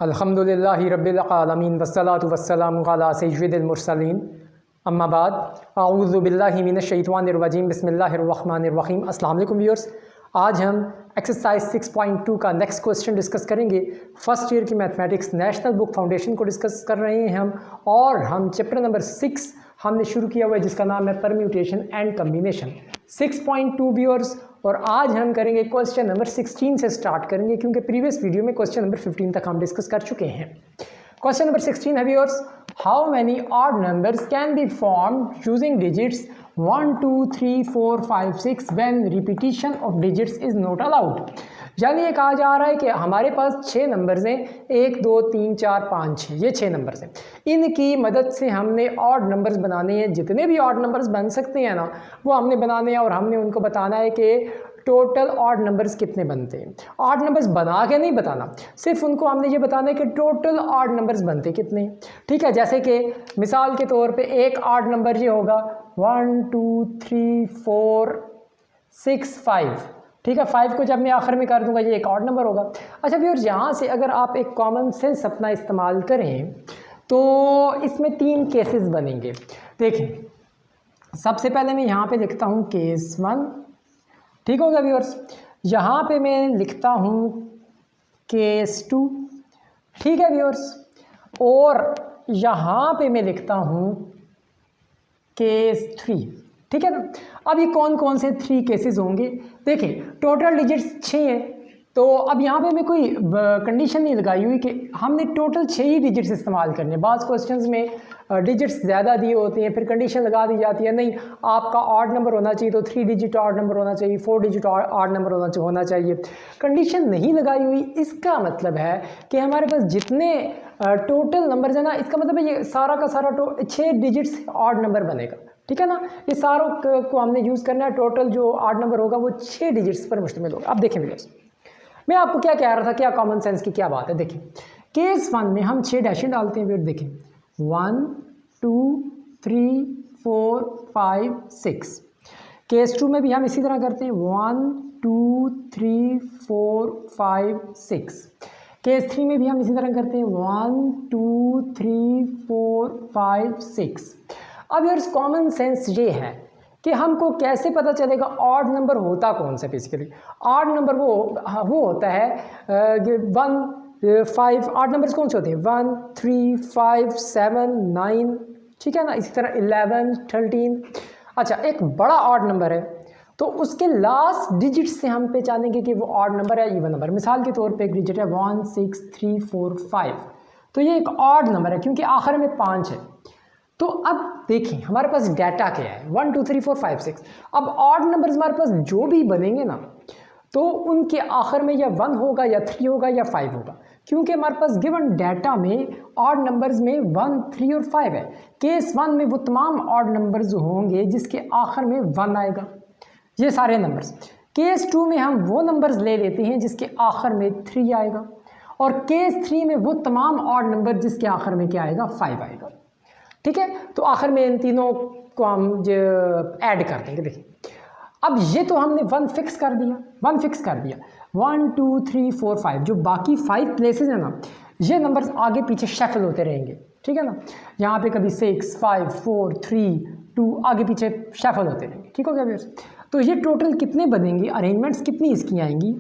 अल्हम्दुलिल्लाहि रब्बिल आलमीन वस्सलातु वस्सलामु अला सय्यिदिल मुरसलीन अम्मा बाद अऊज़ु बिल्लाहि मिनश शैतानिर रजीम बिस्मिल्लाहिर रहमानिर रहीम। अस्सलाम वालेकुम व्यूअर्स, आज हम एक्सरसाइज 6.2 का नेक्स्ट क्वेश्चन डिस्कस करेंगे। फर्स्ट ईयर की मैथमेटिक्स नेशनल बुक फाउंडेशन को डिस्कस कर रहे हैं हम चैप्टर नंबर 6 हमने शुरू किया हुआ है जिसका नाम है परम्यूटेशन एंड कम्बिनेशन 6.2 व्यूअर्स। और आज हम करेंगे क्वेश्चन नंबर 16 से स्टार्ट करेंगे क्योंकि प्रीवियस वीडियो में क्वेश्चन नंबर 15 तक हम डिस्कस कर चुके हैं। क्वेश्चन नंबर 16 है viewers, how many odd numbers can be formed using digits 1 2 3 4 5 6 when repetition of digits is not allowed. यानी ये कहा जा रहा है कि हमारे पास 6 नंबर्स हैं, 1 2 3 4 5 6, ये 6 नंबर्स हैं। इनकी मदद से हमने ऑड नंबर्स बनाने हैं। जितने भी ऑड नंबर्स बन सकते हैं ना वो हमने बनाने हैं और हमने उनको बताना है कि टोटल ऑड नंबर्स कितने बनते हैं। ऑड नंबर्स बना के नहीं बताना, सिर्फ उनको हमने ये बताना है कि टोटल ऑड नंबर्स बनते कितने। ठीक है, जैसे कि मिसाल के तौर पे एक ऑड नंबर ये होगा 1 2 3 4 6 5। ठीक है, 5 को जब मैं आखिर में कर दूंगा ये एक ऑड नंबर होगा। अच्छा व्यूअर्स, यहाँ से अगर आप एक कॉमन सेंस अपना इस्तेमाल करें तो इसमें 3 केसेस बनेंगे। देखें, सबसे पहले मैं यहाँ पे लिखता हूँ केस 1। ठीक होगा व्यूअर्स, यहाँ पे मैं लिखता हूँ केस 2। ठीक है व्यूअर्स, और यहाँ पे मैं लिखता हूँ केस 3। ठीक है ना। अब ये कौन कौन से 3 केसेस होंगे? देखें, टोटल डिजिट्स 6 हैं, तो अब यहाँ पे मैं कोई कंडीशन नहीं लगाई हुई कि हमने टोटल 6 ही डिजिट्स इस्तेमाल करने। बाज़ क्वेश्चंस में डिजिट्स ज़्यादा दिए होते हैं, फिर कंडीशन लगा दी जाती है नहीं आपका ऑड नंबर होना चाहिए तो 3 डिजिट ऑड नंबर होना चाहिए, 4 डिजिट ऑड नंबर होना चाहिए। कंडीशन नहीं लगाई हुई, इसका मतलब है कि हमारे पास जितने टोटल नंबर्स है ना, इसका मतलब है ये सारा का सारा 6 डिजिट्स ऑड नंबर बनेगा। ठीक है ना, ये सारों को हमने यूज़ करना है। टोटल जो ऑड नंबर होगा वो 6 डिजिट्स पर मुश्तमिल होगा। अब देखें व्यूअर्स, मैं आपको क्या कह रहा था, क्या कॉमन सेंस की क्या बात है। देखिए केस 1 में हम 6 डैशें डालते हैं। फिर देखें 1 2 3 4 5 6। केस 2 में भी हम इसी तरह करते हैं 1 2 3 4 5 6। केस 3 में भी हम इसी तरह करते हैं 1 2 3 4 5 6। अब यार कॉमन सेंस ये है कि हमको कैसे पता चलेगा ऑड नंबर होता कौन सा। बेसिकली ऑड नंबर वो होता है 1 5। ऑड नंबर्स कौन से होते हैं? 1 3 5 7 9। ठीक है ना, इसी तरह 11 13। अच्छा, एक बड़ा ऑड नंबर है तो उसके लास्ट डिजिट से हम पहचानेंगे कि वो ऑड नंबर है इवन नंबर। मिसाल के तौर पे एक डिजिट है 1 6 3 4 5, तो ये एक ऑड नंबर है क्योंकि आखिर में 5 है। तो अब देखें हमारे पास डाटा क्या है 1 2 3 4 5 6। अब ऑड नंबर्स हमारे पास जो भी बनेंगे ना तो उनके आखिर में या 1 होगा या 3 होगा या 5 होगा, क्योंकि हमारे पास गिवन डाटा में ऑड नंबर्स में 1 3 और 5 है। केस 1 में वो तमाम ऑड नंबर्स होंगे जिसके आखिर में 1 आएगा, ये सारे नंबर्स। केस 2 में हम वो नंबर्स ले लेते हैं जिसके आखिर में 3 आएगा, और केस 3 में वो तमाम ऑड नंबर जिसके आखिर में क्या आएगा? 5 आएगा। ठीक है, तो आखिर में इन तीनों को हम ऐड कर देंगे। देखिए अब ये तो हमने 1 फिक्स कर दिया 1 2 3 4 5। जो बाकी 5 प्लेसेस हैं ना, ये नंबर्स आगे पीछे शफल होते रहेंगे। ठीक है ना, यहाँ पे कभी 6 5 4 3 2 आगे पीछे शफल होते रहेंगे। ठीक हो गया व्यूअर्स, तो ये टोटल कितने बनेंगे, अरेंजमेंट्स कितनी इसकी आएंगी,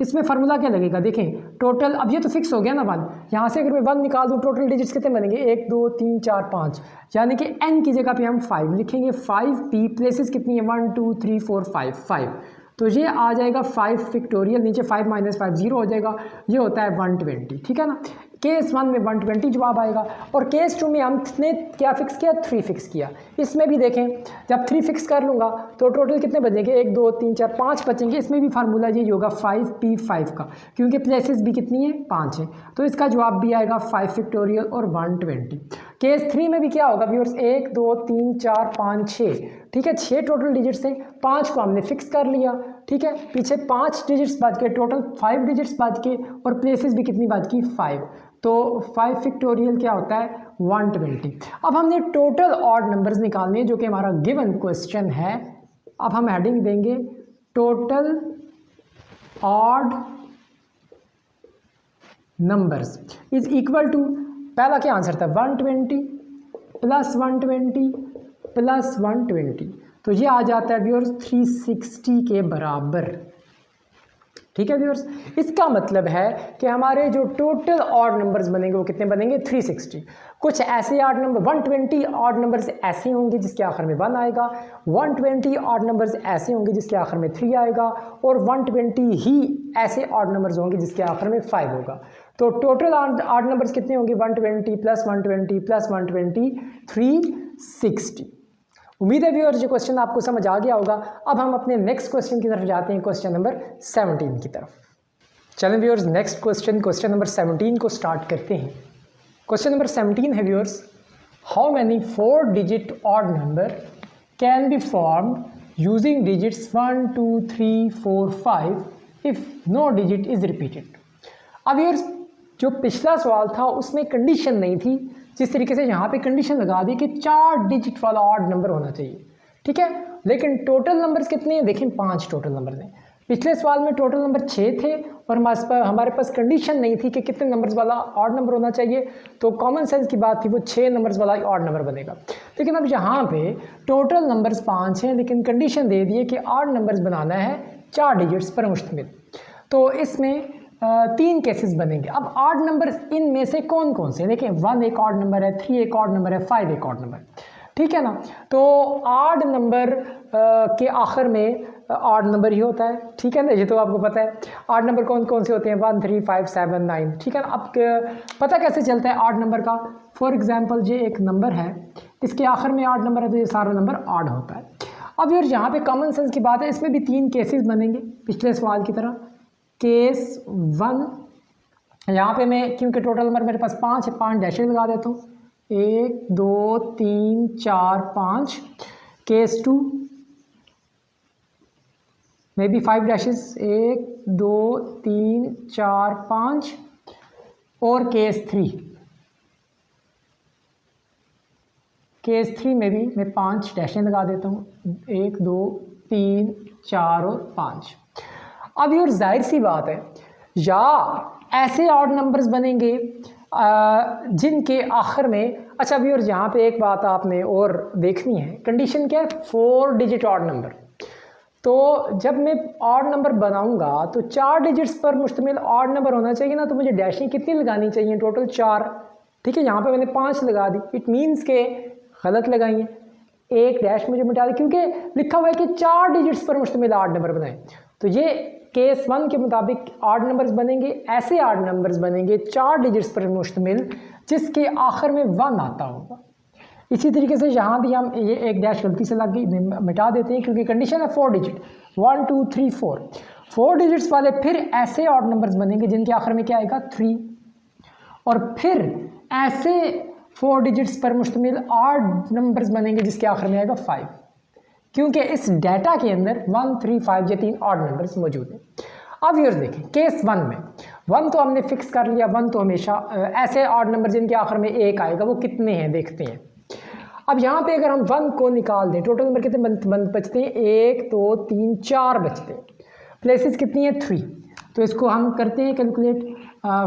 इसमें फार्मूला क्या लगेगा। देखें टोटल, अब ये तो फिक्स हो गया ना 1, यहाँ से अगर मैं 1 निकाल दूँ टोटल डिजिट्स कितने बनेंगे 1 2 3 4 5, यानी कि n की जगह पे हम 5 लिखेंगे। 5p प्लेसेस कितनी है 1 2 3 4 5, तो ये आ जाएगा 5 फैक्टोरियल, नीचे 5 - 5 0 हो जाएगा, ये होता है 120। ठीक है ना, केस 1 में 120 जवाब आएगा। और केस 2 में हमने क्या फिक्स किया? 3 फिक्स किया। इसमें भी देखें जब 3 फिक्स कर लूँगा तो टोटल कितने बचेंगे 1 2 3 4 5 बचेंगे। इसमें भी फार्मूला ये होगा 5p5 का, क्योंकि प्लेसेस भी कितनी है 5 है, तो इसका जवाब भी आएगा 5 फैक्टोरियल और 120। केस 3 में भी क्या होगा व्यूअर्स 1 2 3 4 5 6। ठीक है, 6 टोटल डिजिट्स हैं, 5 को हमने फिक्स कर लिया। ठीक है, पीछे 5 डिजिट्स बच गए, टोटल 5 डिजिट्स बच गए, और प्लेसेस भी कितनी बच गई 5, तो 5 फैक्टोरियल क्या होता है 120। अब हमने टोटल ऑड नंबर्स निकालने हैं जो कि हमारा गिवन क्वेश्चन है। अब हम हेडिंग देंगे total odd numbers is equal to, पहला क्या आंसर था 120 प्लस 120 प्लस 120, तो ये आ जाता है व्यूअर्स 360 के बराबर। ठीक है व्यूअर्स, इसका मतलब है कि हमारे जो टोटल ऑड नंबर्स बनेंगे वो कितने बनेंगे 360। कुछ ऐसे ऑड नंबर 120 ऑड नंबर्स ऐसे होंगे जिसके आखिर में 1 आएगा, 120 ऑड नंबर्स ऐसे होंगे जिसके आखिर में 3 आएगा, और 120 ही ऐसे ऑड नंबर्स होंगे जिसके आखिर में 5 होगा। तो टोटल ऑड नंबर्स कितने होंगे 120 प्लस 120 प्लस 120 360। उम्मीद है व्यूअर्स ये क्वेश्चन आपको समझ आ गया होगा। अब हम अपने नेक्स्ट क्वेश्चन की तरफ जाते हैं, क्वेश्चन नंबर 17 की तरफ। चलें व्यूअर्स, नेक्स्ट क्वेश्चन नंबर 17 को स्टार्ट करते हैं। क्वेश्चन नंबर 17 है viewers, how many 4 digit odd number can be formed using digits 1 2 3 4 5 if no digit is repeated. अब व्यूअर्स जो पिछला सवाल था उसमें कंडीशन नहीं थी, जिस तरीके से यहाँ पे कंडीशन लगा दी कि 4 डिजिट वाला ऑड नंबर होना चाहिए। ठीक है, लेकिन टोटल नंबर्स कितने हैं देखें, 5 टोटल नंबर हैं। पिछले सवाल में टोटल नंबर 6 थे और हमारे पास कंडीशन नहीं थी कि कितने नंबर्स वाला ऑड नंबर होना चाहिए, तो कॉमन सेंस की बात थी वो 6 नंबर्स वाला ऑड नंबर बनेगा। लेकिन अब यहाँ पे टोटल नंबर्स 5 हैं, लेकिन कंडीशन दे दी है कि ऑड नंबर्स बनाना है 4 डिजिट्स पर मुश्तमिल। तो इसमें 3 केसेस बनेंगे। अब ऑड नंबर्स इनमें से कौन कौन से, देखिए 1 एक ऑड नंबर है, 3 एक ऑड नंबर है, 5 एक ऑड नंबर, ठीक है ना। तो ऑड नंबर के आखिर में ऑड नंबर ही होता है, ठीक है ना, ये तो आपको पता है। ऑड नंबर कौन कौन से होते हैं 1 3 5 7 9, ठीक है ना। अब पता कैसे चलता है ऑड नंबर का, फॉर एग्जांपल ये एक नंबर है, इसके आखिर में ऑड नंबर है तो ये सारा नंबर ऑड होता है। अब यार यहाँ पे कॉमन सेंस की बात है, इसमें भी 3 केसेस बनेंगे पिछले सवाल की तरह। केस 1, यहाँ पे मैं क्योंकि टोटल नंबर मेरे पास 5 है, 5 डैशेज लगा देता हूँ, 1 2 3 4 5। केस 2 में भी 5 डैशेज, 1 2 3 4 5। और केस 3 में भी मैं 5 डैशेज लगा देता हूँ, 1 2 3 4 और 5। अब ये जाहिर सी बात है, या ऐसे ऑड नंबर्स बनेंगे जिनके आखिर में, अच्छा भी और यहाँ पे एक बात आपने और देखनी है, कंडीशन क्या है 4 डिजिट ऑड नंबर। तो जब मैं ऑड नंबर बनाऊंगा तो 4 डिजिट्स पर मुश्तमिल ऑड नंबर होना चाहिए ना, तो मुझे डैशिंग कितनी लगानी चाहिए, टोटल 4। ठीक है, यहाँ पे मैंने 5 लगा दी, इट मीन्स के गलत लगाई है, एक डैश मुझे मिटा दी, क्योंकि लिखा हुआ है कि 4 डिजिट्स पर मुश्तमिल ऑड नंबर बनाएं। तो ये केस 1 के मुताबिक ऑड नंबर्स बनेंगे, ऐसे ऑड नंबर्स बनेंगे 4 डिजिट्स पर मुश्तमिल जिसके आखिर में 1 आता होगा। इसी तरीके से यहाँ भी हम ये एक डैश गलती से लग गई, मिटा देते हैं क्योंकि कंडीशन है 4 डिजिट, 1 2 3 4 डिजिट्स वाले फिर ऐसे ऑड नंबर्स बनेंगे जिनके आखिर में क्या आएगा 3, और फिर ऐसे 4 डिजिट्स पर मुश्तमिल ऑड नंबर्स बनेंगे जिसके आखिर में आएगा 5, क्योंकि इस डाटा के अंदर 1 3 5 ये 3 ऑड नंबर्स मौजूद हैं। अब ये देखें केस 1 में 1 तो हमने फिक्स कर लिया, 1 तो हमेशा ऐसे ऑड नंबर जिनके आखिर में 1 आएगा वो कितने हैं देखते हैं। अब यहाँ पे अगर हम 1 को निकाल दें, टोटल नंबर कितने बचते हैं, 1 2 3 4 बचते हैं, प्लेसेस कितनी है 3। तो इसको हम करते हैं कैलकुलेट,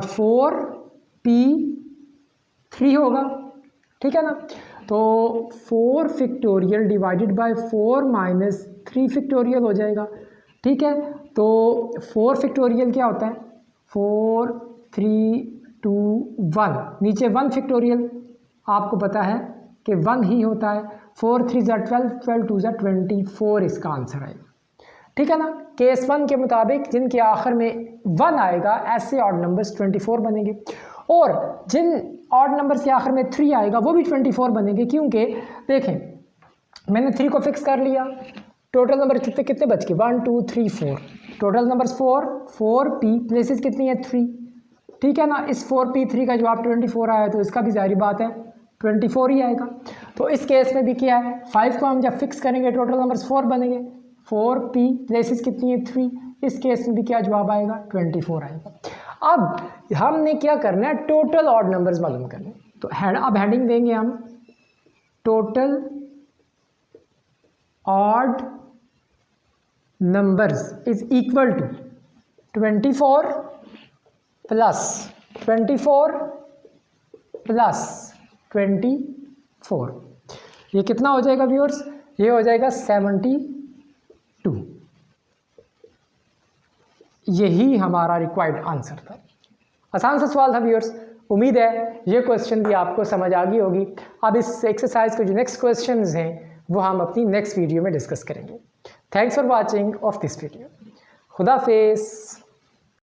4p3 होगा, ठीक है ना। तो 4 factorial divided by 4 minus 3 factorial हो जाएगा, ठीक है। तो 4 फैक्टोरियल क्या होता है, 4 3 2 1, नीचे 1 फैक्टोरियल आपको पता है कि 1 ही होता है, 4 3 ज़ा 12, 12 2 ज़ा 24 इसका आंसर आएगा, ठीक है ना। केस 1 के मुताबिक जिनके आखिर में 1 आएगा ऐसे ऑड नंबर्स 24 बनेंगे, और जिन ऑड नंबर के आखिर में 3 आएगा वो भी 24 बनेंगे, क्योंकि देखें मैंने 3 को फिक्स कर लिया, टोटल नंबर कितने कितने बच गए 1 2 3 4, टोटल नंबर्स 4p प्लेसेस कितनी है 3, ठीक है ना। इस 4p3 का जवाब 24 आया तो इसका भी जाहिर बात है 24 ही आएगा। तो इस केस में भी क्या है, 5 को हम जब फिक्स करेंगे टोटल नंबर्स 4 बनेंगे, 4p प्लेसेस कितनी है 3, इस केस में भी क्या जवाब आएगा 24 आएगा। अब हमने क्या करना है, टोटल ऑड नंबर्स मालूम करने। तो अब हेडिंग देंगे हम total odd numbers is equal to 24 plus 24 plus 24, ये कितना हो जाएगा व्यूअर्स? ये हो जाएगा 72। यही हमारा रिक्वायर्ड आंसर था। आसान सा सवाल था व्यूअर्स। उम्मीद है ये क्वेश्चन भी आपको समझ आ गई होगी। अब इस एक्सरसाइज के जो नेक्स्ट क्वेश्चन हैं वो हम अपनी नेक्स्ट वीडियो में डिस्कस करेंगे। Thanks for watching of this video. खुदा हाफिज़।